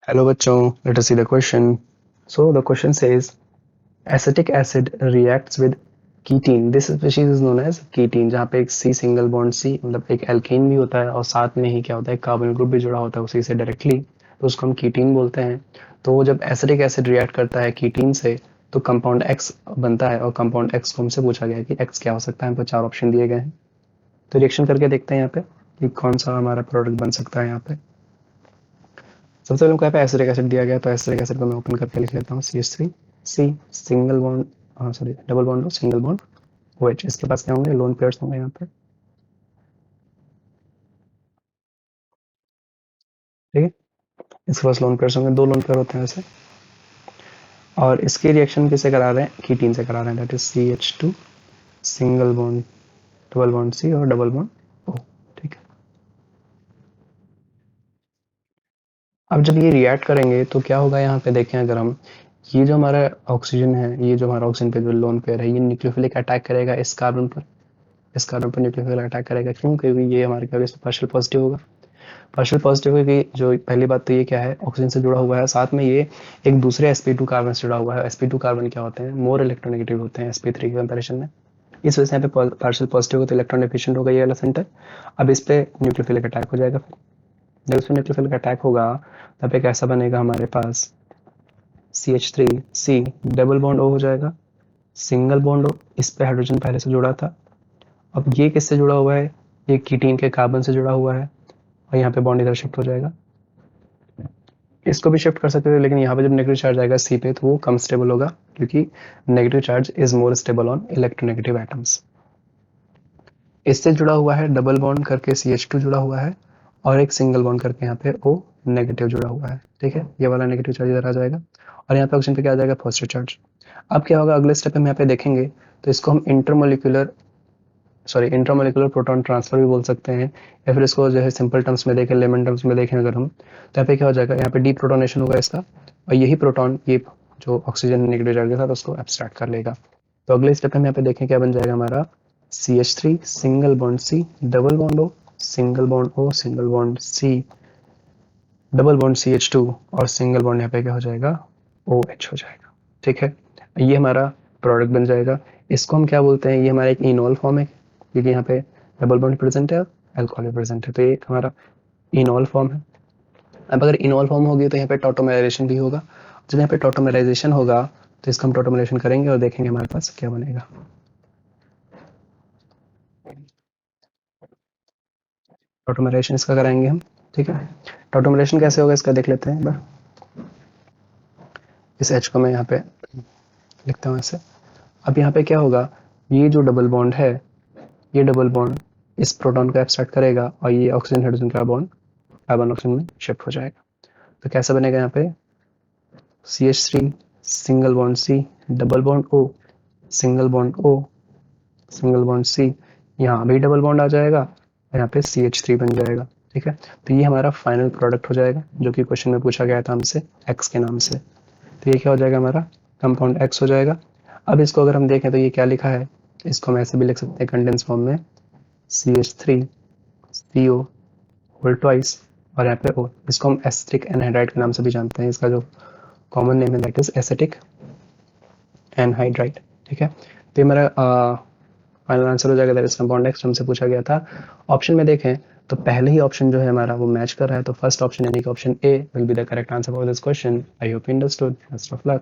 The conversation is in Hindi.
Hello bachcho, let us see the question. So the question says acetic acid reacts with ketene. This species is known as ketene जहाँ पे एक C सिंगल बॉन्ड C मतलब एक एल्केन भी होता है और साथ में ही क्या होता है कार्बन ग्रुप भी जुड़ा होता है उसी से डायरेक्टली, तो उसको हम कीटीन बोलते हैं। तो जब एसिटिक एसिड रिएक्ट करता है कीटीन से तो कंपाउंड X बनता है और कंपाउंड X को हमसे पूछा गया है कि X क्या हो सकता है। हमको चार ऑप्शन दिए गए हैं, तो रिएक्शन करके देखते हैं यहाँ पे कि कौन सा हमारा प्रोडक्ट बन सकता है। यहाँ पे सबसे पहले हमको यहाँ पे एसिटिक एसिड दिया गया, तो एसिटिक एसिड को मैं ओपन करके लिख लेता हूँ CH3 C single bond, sorry double bond single bond OH। इसके पास क्या होंगे, लोन पेयर्स होंगे यहाँ पे, ठीक है। इसके पास लोन पेयर्स होंगे, दो लोन पेयर होते हैं ऐसे। और इसकी रिएक्शन किससे करा रहे हैं, कीटीन से करा रहे हैं, that is CH2 single bond double bond C और डबल बॉन्ड O, ठीक है। अब जब ये रिएक्ट करेंगे तो क्या होगा, यहाँ पे देखें अगर हम, ये जो हमारा ऑक्सीजन है, ये जो हमारा ऑक्सीजन पे जो लोन पेयर है, ये न्यूक्लियोफिलिक अटैक करेगा इस कार्बन पर, इस कार्बन पर न्यूक्लियोफिलिक अटैक करेगा। क्यों? क्योंकि ये हमारे क्या पार्शियल पॉजिटिव होगा। पार्शियल पॉजिटिव की जो पहली बात तो ये क्या है, ऑक्सीजन से जुड़ा हुआ है, साथ में ये एक दूसरे sp2 कार्बन से जुड़ा हुआ है। sp2 कार्बन क्या होते हैं, मोर इलेक्ट्रोनेगेटिव होते हैं sp3 के कंपैरिजन में। इस वजह से यहाँ पे पार्शियल पॉजिटिव हो तो इलेक्ट्रॉन एफिशिएंट होगा ये वाला सेंटर। अब इस पे न्यूक्लियोफिलिक अटैक हो जाएगा। जब इस पे न्यूक्लियोफिलिक अटैक होगा तब एक ऐसा बनेगा हमारे पास CH3C डबल बॉन्ड O हो जाएगा, सिंगल बॉन्ड O, इस पे हाइड्रोजन पहले से जुड़ा था। अब ये किससे जुड़ा हुआ है, ये कीटीन के कार्बन से जुड़ा हुआ है और यहाँ पे बॉन्ड इधर शिफ्ट हो जाएगा। इसको भी शिफ्ट कर सकते थे, लेकिन यहाँ पे जब नेगेटिव चार्ज आएगा C पे तो वो कम स्टेबल होगा, क्योंकि negative charge is more stable on electronegative atoms. इससे जुड़ा हुआ है डबल बॉन्ड करके CH2 जुड़ा हुआ है और एक सिंगल बॉन्ड करके यहाँ पे O नेगेटिव जुड़ा हुआ है, ठीक है। ये वाला नेगेटिव चार्ज इधर आ जाएगा और यहाँ पे ऑक्सीजन पे क्या आ जाएगा, पॉजिटिव चार्ज। अब क्या होगा, अगले स्टेप में यहाँ पे देखेंगे तो इसको हम इंट्रामोलिकुलर प्रोटॉन ट्रांसफर भी बोल सकते हैं, या फिर इसको जो है सिंपल टर्म्स में देखें, लेमन टर्म्स में देखें अगर हम, तो यहाँ पे क्या हो जाएगा, यहाँ पे डीप्रोटोनेशन होगा इसका और यही प्रोटॉन ये जो ऑक्सीजन नेगेटिव चार्ज के साथ उसको एब्स्ट्रैक्ट कर लेगा। तो अगले स्टेप में यहाँ पे देखें क्या बन जाएगा हमारा, CH3 single bond C double bond O single bond O single bond C double bond CH2 और सिंगल बॉन्ड यहाँ पे क्या हो जाएगा, OH हो जाएगा, ठीक है। ये हमारा प्रोडक्ट बन जाएगा। इसको हम क्या बोलते हैं, ये हमारा एक इनॉल फॉर्म है, क्योंकि यहाँ पे डबल बॉन्ड प्रेजेंट है, अल्कोहल प्रेजेंट है, तो ये हमारा इनॉल फॉर्म है। अब अगर इनॉल फॉर्म होगी तो यहाँ पे टॉटोमराइजेशन भी होगा। जब यहाँ पे टॉटोमराइजेशन होगा तो इसका हम टॉटोमराइजेशन करेंगे और देखेंगे हमारे पास क्या बनेगा। टॉटोमराइजेशन इसका कराएंगे हम, ठीक है। टॉटोमराइजेशन कैसे होगा इसका देख लेते हैं एक बार। इस H को मैं यहाँ पे लिखता हूँ ऐसे। अब यहाँ पे क्या होगा, ये जो डबल बॉन्ड है, ये डबल बॉन्ड इस प्रोटॉन को एब्स्ट्रैक्ट करेगा और ये ऑक्सीजन हाइड्रोजन का बॉन्ड कार्बन ऑक्सीजन में शिफ्ट हो जाएगा। तो कैसा बनेगा, यहाँ पे CH3 single bond C double bond O single bond O single bond C, यहाँ भी डबल बॉन्ड आ जाएगा और यहाँ पे CH3 बन जाएगा, ठीक है। तो ये हमारा फाइनल प्रोडक्ट हो जाएगा जो कि क्वेश्चन में पूछा गया था हमसे X के नाम से। तो ये क्या हो जाएगा, हमारा कंपाउंड X हो जाएगा। अब इसको अगर हम देखें तो ये क्या लिखा है, इसको हम ऐसे भी लिख सकते हैं कंडेंस फॉर्म में, CH3CO होल ट्वाइस और यहाँ पे O। इसको हम एसिटिक एनहाइड्राइड के नाम से भी जानते हैं, इसका जो कॉमन नेम है दैट इज एसिटिक एनहाइड्राइड, ठीक है। तो ये मेरा फाइनल आंसर हो जाएगा, दैट इज कंपाउंड X हमसे पूछा गया था। ऑप्शन में देखें तो पहले ही ऑप्शन जो है हमारा वो मैच कर रहा है, तो फर्स्ट ऑप्शन यानी कि option A will be the correct answer for this question. I hope you understood. Best of luck.